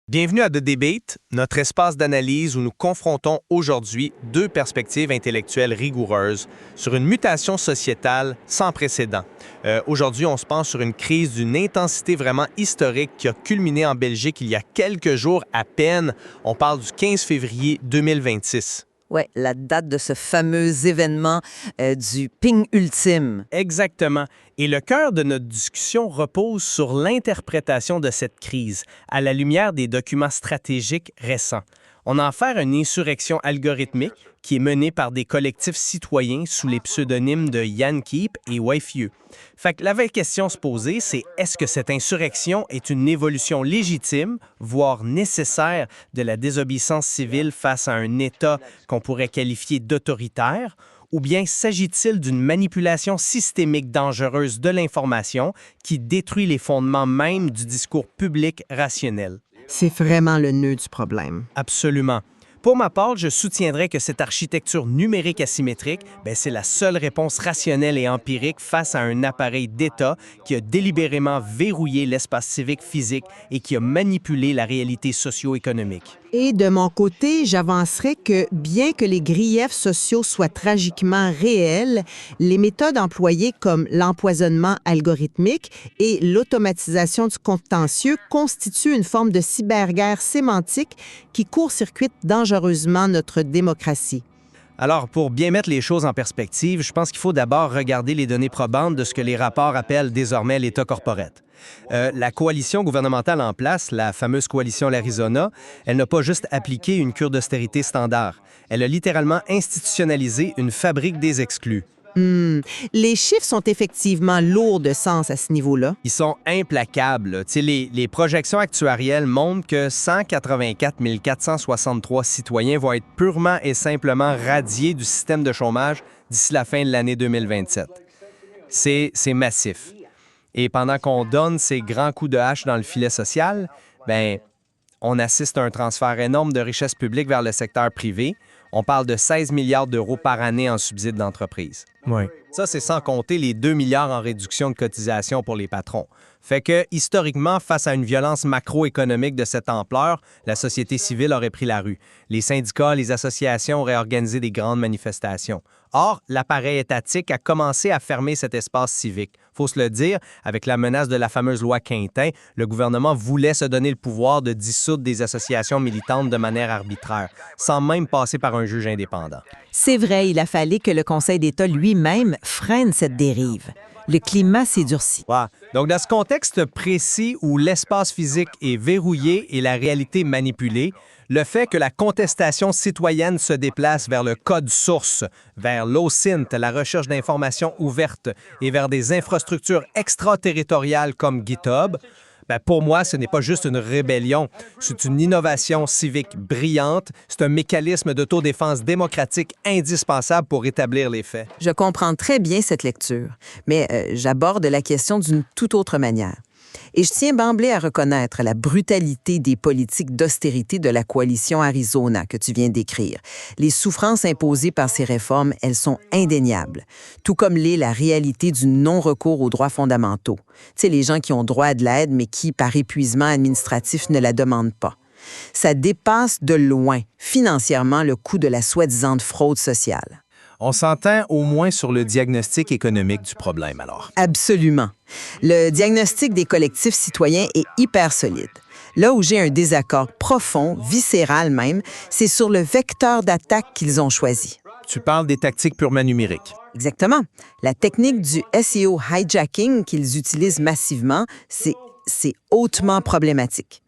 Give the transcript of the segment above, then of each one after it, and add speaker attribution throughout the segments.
Speaker 1: Bienvenue à The Debate, notre espace d'analyse où nous confrontons aujourd'hui deux perspectives intellectuelles rigoureuses sur une mutation sociétale sans précédent. Aujourd'hui, on se penche sur une crise d'une intensité vraiment historique qui a culminé en Belgique il y a quelques jours à peine. On parle du 15 février 2026.
Speaker 2: Oui, la date de ce fameux événement du ping ultime.
Speaker 1: Exactement. Et le cœur de notre discussion repose sur l'interprétation de cette crise à la lumière des documents stratégiques récents. On a affaire à une insurrection algorithmique qui est menée par des collectifs citoyens sous les pseudonymes de Jan Keep et Waifieux. Fait que la vraie question à se poser, c'est est-ce que cette insurrection est une évolution légitime, voire nécessaire, de la désobéissance civile face à un État qu'on pourrait qualifier d'autoritaire, ou bien s'agit-il d'une manipulation systémique dangereuse de l'information qui détruit les fondements même du discours public rationnel?
Speaker 3: C'est vraiment le nœud du problème.
Speaker 1: Absolument. Pour ma part, je soutiendrais que cette architecture numérique asymétrique, c'est la seule réponse rationnelle et empirique face à un appareil d'État qui a délibérément verrouillé l'espace civique physique et qui a manipulé la réalité socio-économique.
Speaker 3: Et de mon côté, j'avancerais que bien que les griefs sociaux soient tragiquement réels, les méthodes employées comme l'empoisonnement algorithmique et l'automatisation du contentieux constituent une forme de cyberguerre sémantique qui court-circuite dangereusement notre démocratie.
Speaker 1: Alors, pour bien mettre les choses en perspective, je pense qu'il faut d'abord regarder les données probantes de ce que les rapports appellent désormais l'État corporate. La coalition gouvernementale en place, la fameuse coalition l'Arizona, elle n'a pas juste appliqué une cure d'austérité standard. Elle a littéralement institutionnalisé une fabrique des exclus.
Speaker 3: Les chiffres sont effectivement lourds de sens à ce niveau-là.
Speaker 1: Ils sont implacables. Les projections actuarielles montrent que 184 463 citoyens vont être purement et simplement radiés du système de chômage d'ici la fin de l'année 2027. C'est massif. Et pendant qu'on donne ces grands coups de hache dans le filet social, on assiste à un transfert énorme de richesses publiques vers le secteur privé. On parle de 16 milliards d'euros par année en subsides d'entreprise.
Speaker 4: Oui.
Speaker 1: Ça, c'est sans compter les 2 milliards en réduction de cotisation pour les patrons. Fait que, historiquement, face à une violence macroéconomique de cette ampleur, la société civile aurait pris la rue. Les syndicats, les associations auraient organisé des grandes manifestations. Or, l'appareil étatique a commencé à fermer cet espace civique. Faut se le dire, avec la menace de la fameuse loi Quintin, le gouvernement voulait se donner le pouvoir de dissoudre des associations militantes de manière arbitraire, sans même passer par un juge indépendant.
Speaker 2: C'est vrai, il a fallu que le Conseil d'État lui-même freine cette dérive. Le climat s'est durci.
Speaker 1: Ouais. Donc, dans ce contexte précis où l'espace physique est verrouillé et la réalité manipulée, le fait que la contestation citoyenne se déplace vers le code source, vers l'OSINT, la recherche d'informations ouvertes, et vers des infrastructures extraterritoriales comme GitHub, pour moi, ce n'est pas juste une rébellion, c'est une innovation civique brillante, c'est un mécanisme d'autodéfense démocratique indispensable pour établir les faits.
Speaker 2: Je comprends très bien cette lecture, mais j'aborde la question d'une toute autre manière. Et je tiens d'emblée à reconnaître la brutalité des politiques d'austérité de la coalition Arizona que tu viens décrire. Les souffrances imposées par ces réformes, elles sont indéniables, tout comme l'est la réalité du non-recours aux droits fondamentaux. Tu sais, les gens qui ont droit à de l'aide, mais qui, par épuisement administratif, ne la demandent pas. Ça dépasse de loin, financièrement, le coût de la soi-disant fraude sociale.
Speaker 4: On s'entend au moins sur le diagnostic économique du problème, alors.
Speaker 2: Absolument. Le diagnostic des collectifs citoyens est hyper solide. Là où j'ai un désaccord profond, viscéral même, c'est sur le vecteur d'attaque qu'ils ont choisi.
Speaker 4: Tu parles des tactiques purement numériques.
Speaker 2: Exactement. La technique du SEO hijacking qu'ils utilisent massivement, c'est hautement problématique.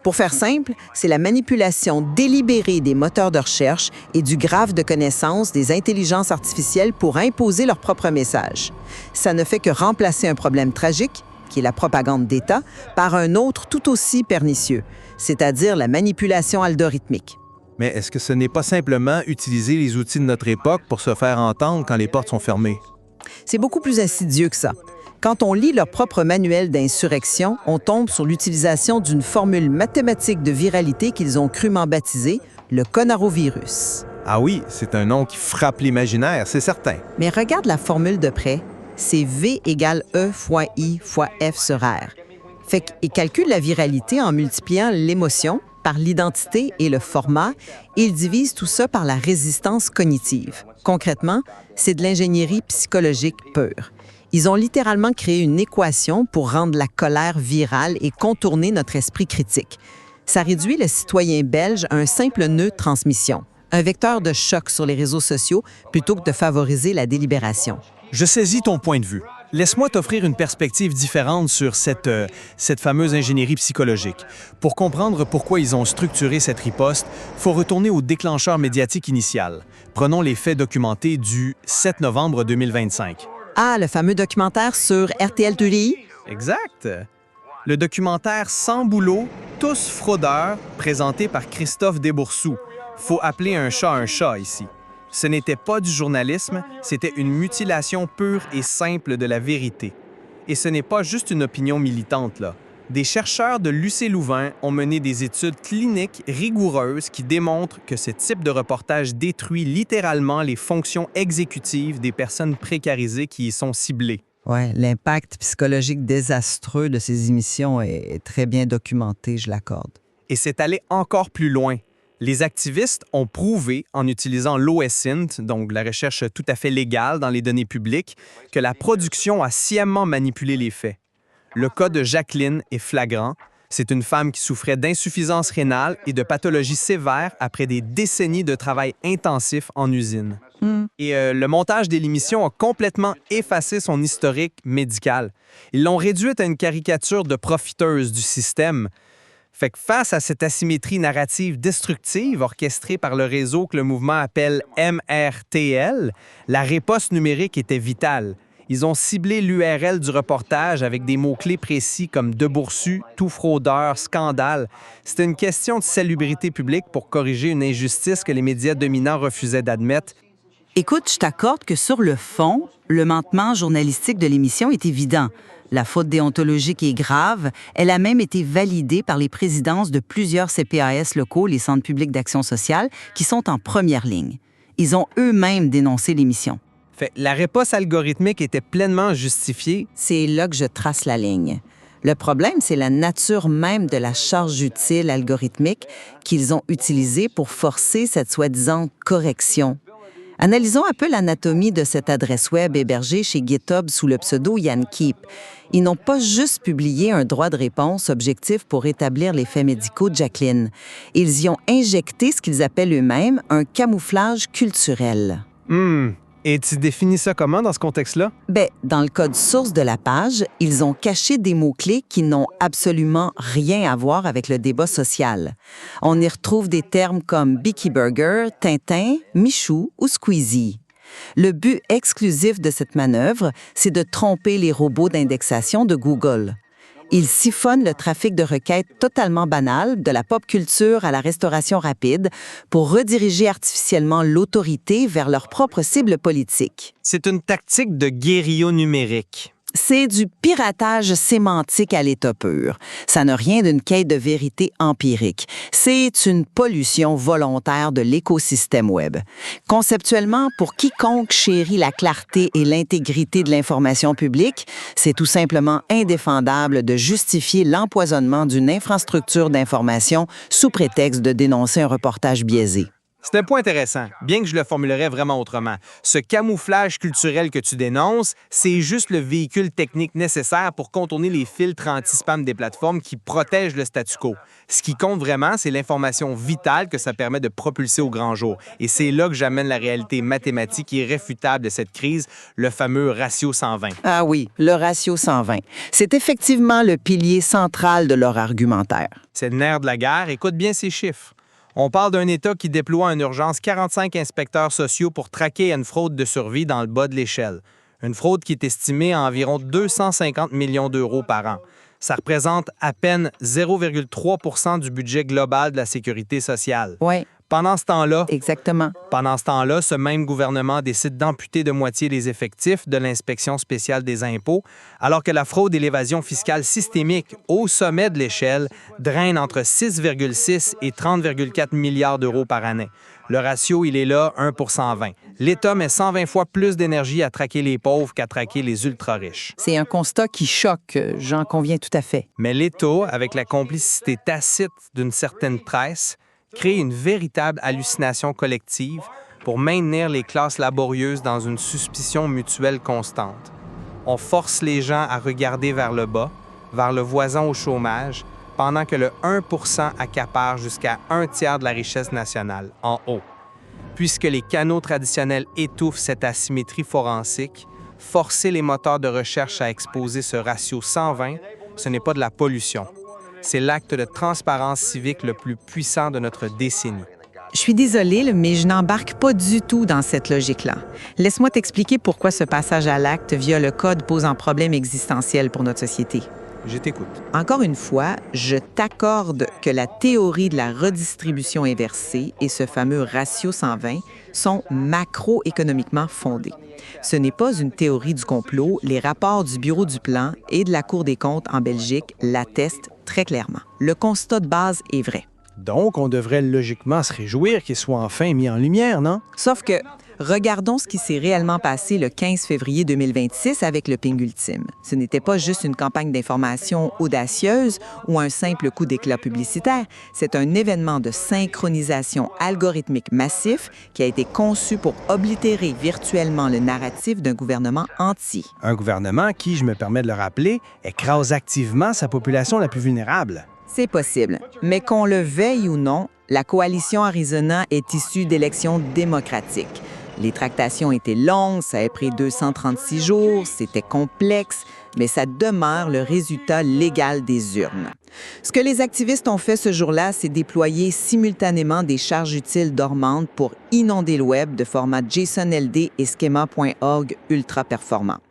Speaker 2: Pour faire simple, c'est la manipulation délibérée des moteurs de recherche et du graphe de connaissances des intelligences artificielles pour imposer leur propre message. Ça ne fait que remplacer un problème tragique, qui est la propagande d'État, par un autre tout aussi pernicieux, c'est-à-dire la manipulation algorithmique.
Speaker 4: Mais est-ce que ce n'est pas simplement utiliser les outils de notre époque pour se faire entendre quand les portes sont fermées?
Speaker 2: C'est beaucoup plus insidieux que ça. Quand on lit leur propre manuel d'insurrection, on tombe sur l'utilisation d'une formule mathématique de viralité qu'ils ont crûment baptisée le coronavirus.
Speaker 4: Ah oui, c'est un nom qui frappe l'imaginaire, c'est certain.
Speaker 2: Mais regarde la formule de près. C'est V égale E fois I fois F sur R. Fait qu'ils calculent la viralité en multipliant l'émotion par l'identité et le format, et ils divisent tout ça par la résistance cognitive. Concrètement, c'est de l'ingénierie psychologique pure. Ils ont littéralement créé une équation pour rendre la colère virale et contourner notre esprit critique. Ça réduit le citoyen belge à un simple nœud de transmission, un vecteur de choc sur les réseaux sociaux plutôt que de favoriser la délibération.
Speaker 1: Je saisis ton point de vue. Laisse-moi t'offrir une perspective différente sur cette fameuse ingénierie psychologique. Pour comprendre pourquoi ils ont structuré cette riposte, il faut retourner au déclencheur médiatique initial. Prenons les faits documentés du 7 novembre 2025.
Speaker 2: Ah, le fameux documentaire sur RTL TDI?
Speaker 1: Exact. Le documentaire Sans boulot, tous fraudeurs, présenté par Christophe Desboursous. Faut appeler un chat ici. Ce n'était pas du journalisme, c'était une mutilation pure et simple de la vérité. Et ce n'est pas juste une opinion militante, là. Des chercheurs de l'UC Louvain ont mené des études cliniques rigoureuses qui démontrent que ce type de reportage détruit littéralement les fonctions exécutives des personnes précarisées qui y sont ciblées.
Speaker 2: Oui, l'impact psychologique désastreux de ces émissions est très bien documenté, je l'accorde.
Speaker 1: Et c'est allé encore plus loin. Les activistes ont prouvé, en utilisant l'OSINT, donc la recherche tout à fait légale dans les données publiques, que la production a sciemment manipulé les faits. Le cas de Jacqueline est flagrant. C'est une femme qui souffrait d'insuffisance rénale et de pathologies sévères après des décennies de travail intensif en usine. Et le montage de l'émission a complètement effacé son historique médical. Ils l'ont réduite à une caricature de profiteuse du système. Fait que face à cette asymétrie narrative destructive orchestrée par le réseau que le mouvement appelle MRTL, la riposte numérique était vitale. Ils ont ciblé l'URL du reportage avec des mots-clés précis comme Desboursus, tout fraudeur, scandale. C'était une question de salubrité publique pour corriger une injustice que les médias dominants refusaient d'admettre.
Speaker 5: Écoute, je t'accorde que sur le fond, le manquement journalistique de l'émission est évident. La faute déontologique est grave. Elle a même été validée par les présidences de plusieurs CPAS locaux, les centres publics d'action sociale, qui sont en première ligne. Ils ont eux-mêmes dénoncé l'émission.
Speaker 1: Fait, la riposte algorithmique était pleinement justifiée.
Speaker 2: C'est là que je trace la ligne. Le problème, c'est la nature même de la charge utile algorithmique qu'ils ont utilisée pour forcer cette soi-disant correction. Analysons un peu l'anatomie de cette adresse web hébergée chez GitHub sous le pseudo YannKeep. Ils n'ont pas juste publié un droit de réponse objectif pour établir les faits médicaux de Jacqueline. Ils y ont injecté ce qu'ils appellent eux-mêmes un camouflage culturel.
Speaker 1: Et tu définis ça comment dans ce contexte-là?
Speaker 2: Dans le code source de la page, ils ont caché des mots-clés qui n'ont absolument rien à voir avec le débat social. On y retrouve des termes comme Bicky Burger, Tintin, Michou ou Squeezie. Le but exclusif de cette manœuvre, c'est de tromper les robots d'indexation de Google. Ils siphonnent le trafic de requêtes totalement banal, de la pop culture à la restauration rapide, pour rediriger artificiellement l'autorité vers leur propre cible politique.
Speaker 1: C'est une tactique de guérilla numérique.
Speaker 2: C'est du piratage sémantique à l'état pur. Ça n'a rien d'une quête de vérité empirique. C'est une pollution volontaire de l'écosystème web. Conceptuellement, pour quiconque chérit la clarté et l'intégrité de l'information publique, c'est tout simplement indéfendable de justifier l'empoisonnement d'une infrastructure d'information sous prétexte de dénoncer un reportage biaisé.
Speaker 1: C'est un point intéressant, bien que je le formulerais vraiment autrement. Ce camouflage culturel que tu dénonces, c'est juste le véhicule technique nécessaire pour contourner les filtres anti-spam des plateformes qui protègent le statu quo. Ce qui compte vraiment, c'est l'information vitale que ça permet de propulser au grand jour. Et c'est là que j'amène la réalité mathématique irréfutable de cette crise, le fameux ratio 120.
Speaker 2: Ah oui, le ratio 120. C'est effectivement le pilier central de leur argumentaire.
Speaker 1: C'est le nerf de la guerre. Écoute bien ces chiffres. On parle d'un État qui déploie en urgence 45 inspecteurs sociaux pour traquer une fraude de survie dans le bas de l'échelle. Une fraude qui est estimée à environ 250 millions d'euros par an. Ça représente à peine 0,3 % du budget global de la sécurité sociale.
Speaker 2: Oui.
Speaker 1: Pendant ce temps-là,
Speaker 2: Exactement.
Speaker 1: Pendant ce temps-là, ce même gouvernement décide d'amputer de moitié les effectifs de l'Inspection spéciale des impôts, alors que la fraude et l'évasion fiscale systémique au sommet de l'échelle drainent entre 6,6 et 30,4 milliards d'euros par année.
Speaker 4: Le ratio, il est là, 1 pour 120. L'État met 120 fois plus d'énergie à traquer les pauvres qu'à traquer les ultra-riches.
Speaker 2: C'est un constat qui choque, j'en conviens tout à fait.
Speaker 4: Mais l'État, avec la complicité tacite d'une certaine presse, crée une véritable hallucination collective pour maintenir les classes laborieuses dans une suspicion mutuelle constante. On force les gens à regarder vers le bas, vers le voisin au chômage, pendant que le 1 accapare jusqu'à 1/3 de la richesse nationale, en haut. Puisque les canaux traditionnels étouffent cette asymétrie forensique, forcer les moteurs de recherche à exposer ce ratio 120, ce n'est pas de la pollution. C'est l'acte de transparence civique le plus puissant de notre décennie.
Speaker 2: Je suis désolée, mais je n'embarque pas du tout dans cette logique-là. Laisse-moi t'expliquer pourquoi ce passage à l'acte via le code pose un problème existentiel pour notre société.
Speaker 4: Je t'écoute.
Speaker 2: Encore une fois, je t'accorde que la théorie de la redistribution inversée et ce fameux ratio 120 sont macroéconomiquement fondés. Ce n'est pas une théorie du complot. Les rapports du Bureau du plan et de la Cour des comptes en Belgique l'attestent très clairement. Le constat de base est vrai.
Speaker 6: Donc, on devrait logiquement se réjouir qu'il soit enfin mis en lumière, non?
Speaker 2: Sauf que, regardons ce qui s'est réellement passé le 15 février 2026 avec le ping ultime. Ce n'était pas juste une campagne d'information audacieuse ou un simple coup d'éclat publicitaire. C'est un événement de synchronisation algorithmique massif qui a été conçu pour oblitérer virtuellement le narratif d'un gouvernement entier.
Speaker 6: Un gouvernement qui, je me permets de le rappeler, écrase activement sa population la plus vulnérable.
Speaker 2: C'est possible, mais qu'on le veuille ou non, la coalition Arizona est issue d'élections démocratiques. Les tractations étaient longues, ça a pris 236 jours, c'était complexe, mais ça demeure le résultat légal des urnes. Ce que les activistes ont fait ce jour-là, c'est déployer simultanément des charges utiles dormantes pour inonder le web de formats JSON-LD et schema.org ultra performants.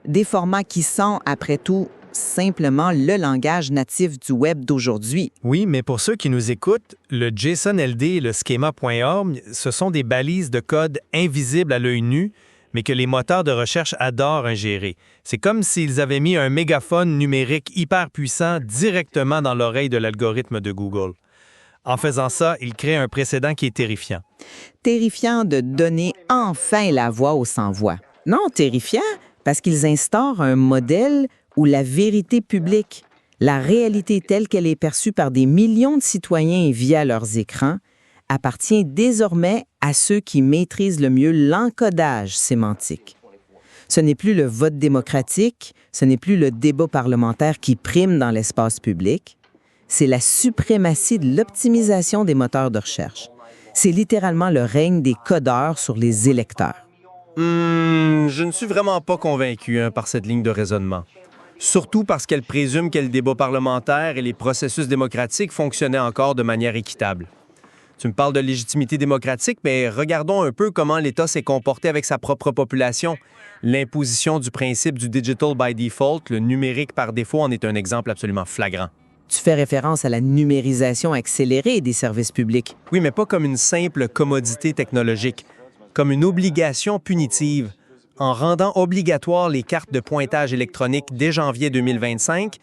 Speaker 2: Des formats qui sont, après tout, simplement le langage natif du web d'aujourd'hui.
Speaker 4: Oui, mais pour ceux qui nous écoutent, le JSON-LD et le schema.org, ce sont des balises de code invisibles à l'œil nu, mais que les moteurs de recherche adorent ingérer. C'est comme s'ils avaient mis un mégaphone numérique hyper puissant directement dans l'oreille de l'algorithme de Google. En faisant ça, ils créent un précédent qui est terrifiant.
Speaker 2: Terrifiant de donner enfin la voix aux sans-voix. Non, terrifiant parce qu'ils instaurent un modèle où la vérité publique, la réalité telle qu'elle est perçue par des millions de citoyens via leurs écrans, appartient désormais à ceux qui maîtrisent le mieux l'encodage sémantique. Ce n'est plus le vote démocratique, ce n'est plus le débat parlementaire qui prime dans l'espace public, c'est la suprématie de l'optimisation des moteurs de recherche. C'est littéralement le règne des codeurs sur les électeurs.
Speaker 1: Je ne suis vraiment pas convaincu par cette ligne de raisonnement. Surtout parce qu'elle présume que le débat parlementaire et les processus démocratiques fonctionnaient encore de manière équitable. Tu me parles de légitimité démocratique, mais regardons un peu comment l'État s'est comporté avec sa propre population. L'imposition du principe du digital by default, le numérique par défaut, en est un exemple absolument flagrant.
Speaker 2: Tu fais référence à la numérisation accélérée des services publics.
Speaker 1: Oui, mais pas comme une simple commodité technologique, comme une obligation punitive. En rendant obligatoire les cartes de pointage électronique dès janvier 2025,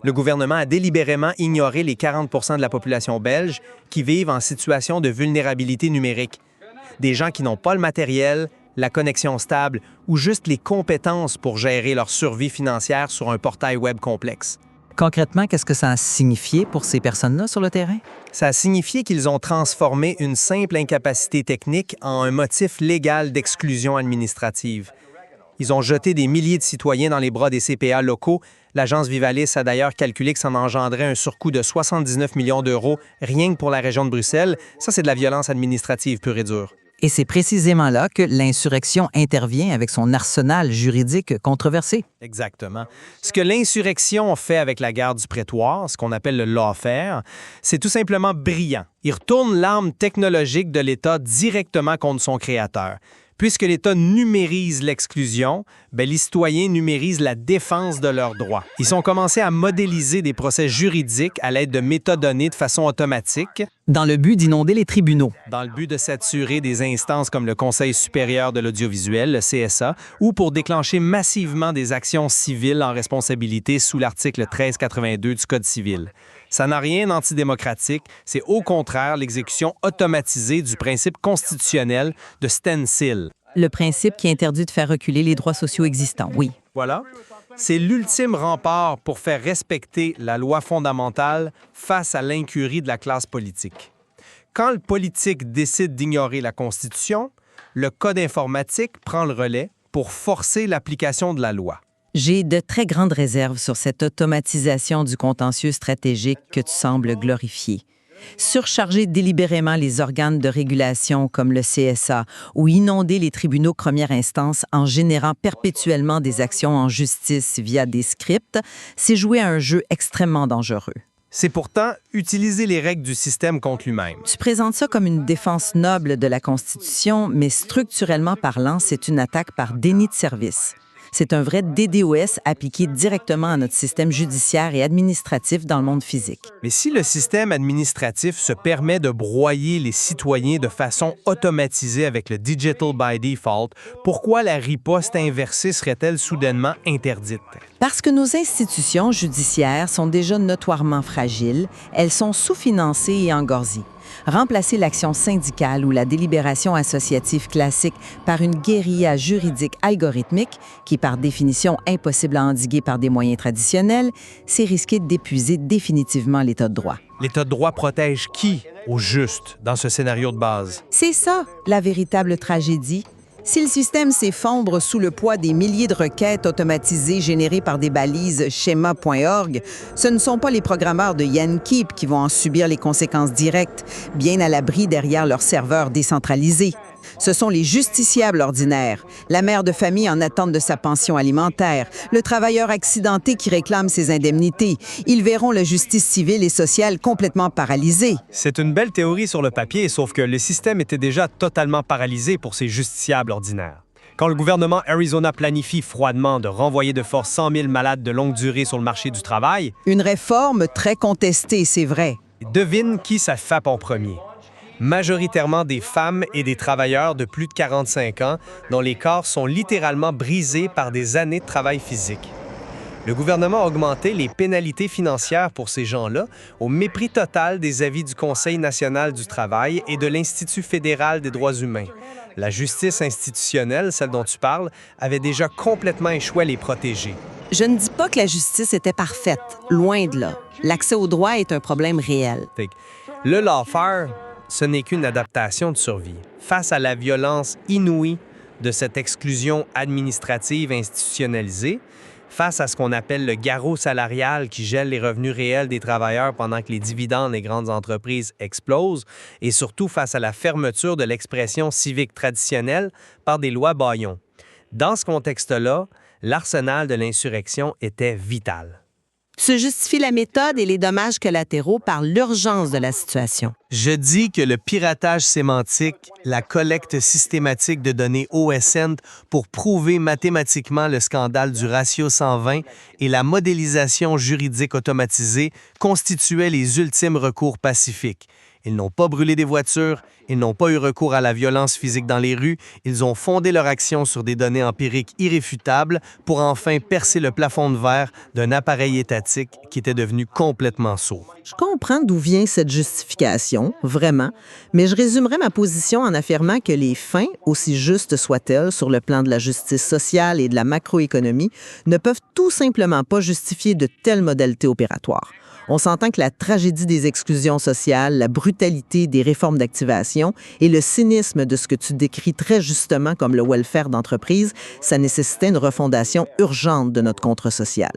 Speaker 1: le gouvernement a délibérément ignoré les 40 % de la population belge qui vivent en situation de vulnérabilité numérique. Des gens qui n'ont pas le matériel, la connexion stable ou juste les compétences pour gérer leur survie financière sur un portail web complexe.
Speaker 5: Concrètement, qu'est-ce que ça a signifié pour ces personnes-là sur le terrain?
Speaker 1: Ça a signifié qu'ils ont transformé une simple incapacité technique en un motif légal d'exclusion administrative. Ils ont jeté des milliers de citoyens dans les bras des CPA locaux. L'agence Vivalis a d'ailleurs calculé que ça en engendrait un surcoût de 79 millions d'euros rien que pour la région de Bruxelles. Ça, c'est de la violence administrative pure et dure.
Speaker 5: Et c'est précisément là que l'insurrection intervient avec son arsenal juridique controversé.
Speaker 1: Exactement. Ce que l'insurrection fait avec la guerre du prétoire, ce qu'on appelle le lawfare, c'est tout simplement brillant. Il retourne l'arme technologique de l'État directement contre son créateur. Puisque l'État numérise l'exclusion, les citoyens numérisent la défense de leurs droits. Ils ont commencé à modéliser des procès juridiques à l'aide de métadonnées de façon automatique.
Speaker 5: Dans le but d'inonder les tribunaux.
Speaker 1: Dans le but de saturer des instances comme le Conseil supérieur de l'audiovisuel, le CSA, ou pour déclencher massivement des actions civiles en responsabilité sous l'article 1382 du Code civil.
Speaker 4: Ça n'a rien d'antidémocratique, c'est au contraire l'exécution automatisée du principe constitutionnel de standstill.
Speaker 5: Le principe qui interdit de faire reculer les droits sociaux existants, oui.
Speaker 4: Voilà. C'est l'ultime rempart pour faire respecter la loi fondamentale face à l'incurie de la classe politique. Quand le politique décide d'ignorer la Constitution, le code informatique prend le relais pour forcer l'application de la loi.
Speaker 5: J'ai de très grandes réserves sur cette automatisation du contentieux stratégique que tu sembles glorifier. Surcharger délibérément les organes de régulation comme le CSA ou inonder les tribunaux première instance en générant perpétuellement des actions en justice via des scripts, c'est jouer à un jeu extrêmement dangereux.
Speaker 4: C'est pourtant utiliser les règles du système contre lui-même.
Speaker 5: Tu présentes ça comme une défense noble de la Constitution, mais structurellement parlant, c'est une attaque par déni de service. C'est un vrai DDoS appliqué directement à notre système judiciaire et administratif dans le monde physique.
Speaker 4: Mais si le système administratif se permet de broyer les citoyens de façon automatisée avec le Digital by Default, pourquoi la riposte inversée serait-elle soudainement interdite?
Speaker 5: Parce que nos institutions judiciaires sont déjà notoirement fragiles, elles sont sous-financées et engorgées. Remplacer l'action syndicale ou la délibération associative classique par une guérilla juridique algorithmique, qui est par définition impossible à endiguer par des moyens traditionnels, c'est risquer d'épuiser définitivement l'État de droit.
Speaker 4: L'État de droit protège qui, au juste, dans ce scénario de base?
Speaker 2: C'est ça, la véritable tragédie. Si le système s'effondre sous le poids des milliers de requêtes automatisées générées par des balises schema.org, ce ne sont pas les programmeurs de Yankeep qui vont en subir les conséquences directes, bien à l'abri derrière leurs serveurs décentralisés. Ce sont les justiciables ordinaires, la mère de famille en attente de sa pension alimentaire, le travailleur accidenté qui réclame ses indemnités. Ils verront la justice civile et sociale complètement paralysée.
Speaker 1: C'est une belle théorie sur le papier, sauf que le système était déjà totalement paralysé pour ces justiciables ordinaires. Quand le gouvernement Arizona planifie froidement de renvoyer de force 100 000 malades de longue durée sur le marché du travail,
Speaker 2: Une réforme très contestée, c'est vrai.
Speaker 1: devine qui ça frappe en premier. Majoritairement des femmes et des travailleurs de plus de 45 ans dont les corps sont littéralement brisés par des années de travail physique. Le gouvernement a augmenté les pénalités financières pour ces gens-là au mépris total des avis du Conseil national du travail et de l'Institut fédéral des droits humains. La justice institutionnelle, celle dont tu parles, avait déjà complètement échoué à les protéger.
Speaker 7: Je ne dis pas que la justice était parfaite, loin de là. L'accès au droit est un problème réel.
Speaker 1: Fait que le lawfare, ce n'est qu'une adaptation de survie. Face à la violence inouïe de cette exclusion administrative institutionnalisée, face à ce qu'on appelle le garrot salarial qui gèle les revenus réels des travailleurs pendant que les dividendes des grandes entreprises explosent, et surtout face à la fermeture de l'expression civique traditionnelle par des lois bâillons. Dans ce contexte-là, l'arsenal de l'insurrection était vital.
Speaker 7: Se justifie la méthode et les dommages collatéraux par l'urgence de la situation.
Speaker 4: Je dis que le piratage sémantique, la collecte systématique de données OSN pour prouver mathématiquement le scandale du ratio 120 et la modélisation juridique automatisée constituaient les ultimes recours pacifiques. Ils n'ont pas brûlé des voitures, ils n'ont pas eu recours à la violence physique dans les rues, ils ont fondé leur action sur des données empiriques irréfutables pour enfin percer le plafond de verre d'un appareil étatique qui était devenu complètement sourd.
Speaker 3: Je comprends d'où vient cette justification, vraiment, mais je résumerai ma position en affirmant que les fins, aussi justes soient-elles sur le plan de la justice sociale et de la macroéconomie, ne peuvent tout simplement pas justifier de telles modalités opératoires. On s'entend que la tragédie des exclusions sociales, la brutalité des réformes d'activation et le cynisme de ce que tu décris très justement comme le welfare d'entreprise, ça nécessitait une refondation urgente de notre contre social.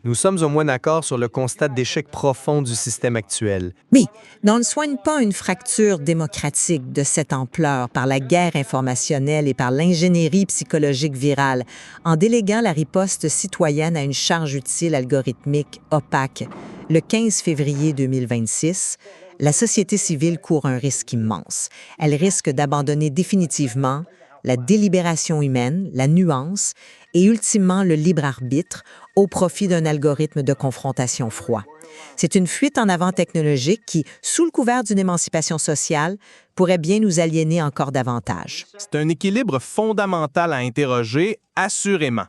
Speaker 4: Nous sommes au moins d'accord sur le constat d'échec profond du système actuel.
Speaker 7: Mais on ne soigne pas une fracture démocratique de cette ampleur par la guerre informationnelle et par l'ingénierie psychologique virale en déléguant la riposte citoyenne à une charge utile algorithmique opaque. Le 15 février 2026, la société civile court un risque immense. Elle risque d'abandonner définitivement la délibération humaine, la nuance et ultimement le libre arbitre au profit d'un algorithme de confrontation froid. C'est une fuite en avant technologique qui, sous le couvert d'une émancipation sociale, pourrait bien nous aliéner encore davantage.
Speaker 8: C'est un équilibre fondamental à interroger, assurément.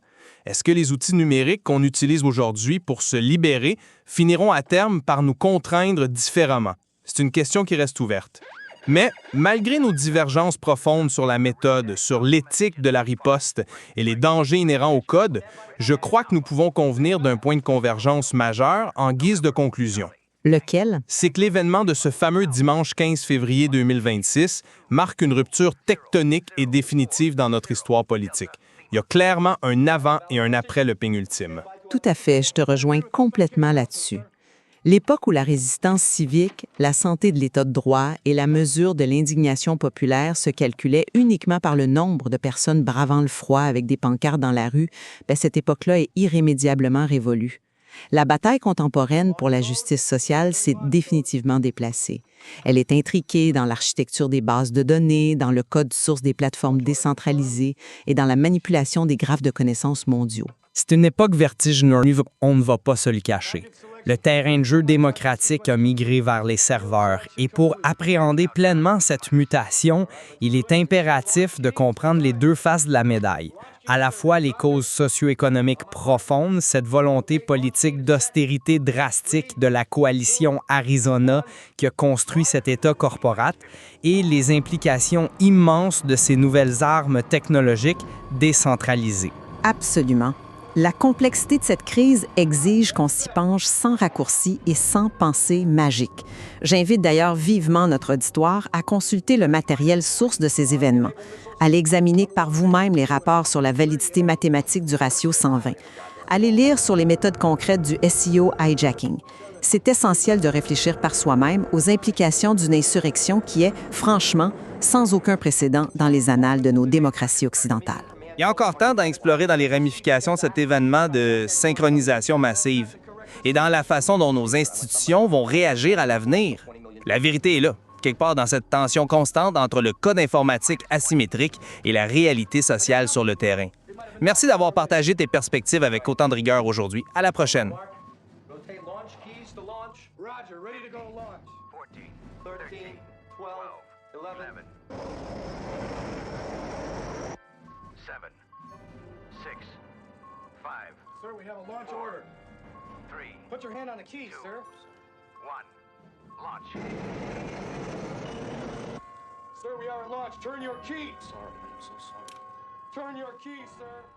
Speaker 4: Est-ce que les outils numériques qu'on utilise aujourd'hui pour se libérer finiront à terme par nous contraindre différemment? C'est une question qui reste ouverte. Mais malgré nos divergences profondes sur la méthode, sur l'éthique de la riposte et les dangers inhérents au code, je crois que nous pouvons convenir d'un point de convergence majeur en guise de conclusion.
Speaker 7: Lequel?
Speaker 4: C'est que l'événement de ce fameux dimanche 15 février 2026 marque une rupture tectonique et définitive dans notre histoire politique. Il y a clairement un avant et un après le ping ultime.
Speaker 7: Tout à fait, je te rejoins complètement là-dessus. L'époque où la résistance civique, la santé de l'État de droit et la mesure de l'indignation populaire se calculaient uniquement par le nombre de personnes bravant le froid avec des pancartes dans la rue, cette époque-là est irrémédiablement révolue. La bataille contemporaine pour la justice sociale s'est définitivement déplacée. Elle est intriquée dans l'architecture des bases de données, dans le code source des plateformes décentralisées et dans la manipulation des graphes de connaissances mondiaux.
Speaker 1: C'est une époque vertigineuse, on ne va pas se le cacher. Le terrain de jeu démocratique a migré vers les serveurs et pour appréhender pleinement cette mutation, il est impératif de comprendre les deux faces de la médaille. À la fois les causes socio-économiques profondes, cette volonté politique d'austérité drastique de la coalition Arizona qui a construit cet État corporate, et les implications immenses de ces nouvelles armes technologiques décentralisées.
Speaker 2: Absolument. La complexité de cette crise exige qu'on s'y penche sans raccourci et sans pensée magique. J'invite d'ailleurs vivement notre auditoire à consulter le matériel source de ces événements. Allez examiner par vous-même les rapports sur la validité mathématique du ratio 120. Allez lire sur les méthodes concrètes du SEO hijacking. C'est essentiel de réfléchir par soi-même aux implications d'une insurrection qui est, franchement, sans aucun précédent dans les annales de nos démocraties occidentales.
Speaker 8: Il y a encore temps d'explorer dans les ramifications de cet événement de synchronisation massive et dans la façon dont nos institutions vont réagir à l'avenir. La vérité est là, quelque part dans cette tension constante entre le code informatique asymétrique et la réalité sociale sur le terrain. Merci d'avoir partagé tes perspectives avec autant de rigueur aujourd'hui. À la prochaine.
Speaker 9: Sir, we have a launch order. 3. Put your hand on the keys, 2, sir. 1. Launch. Sir, we are at launch. Turn your keys. Sorry, I'm so sorry. Turn your keys, sir.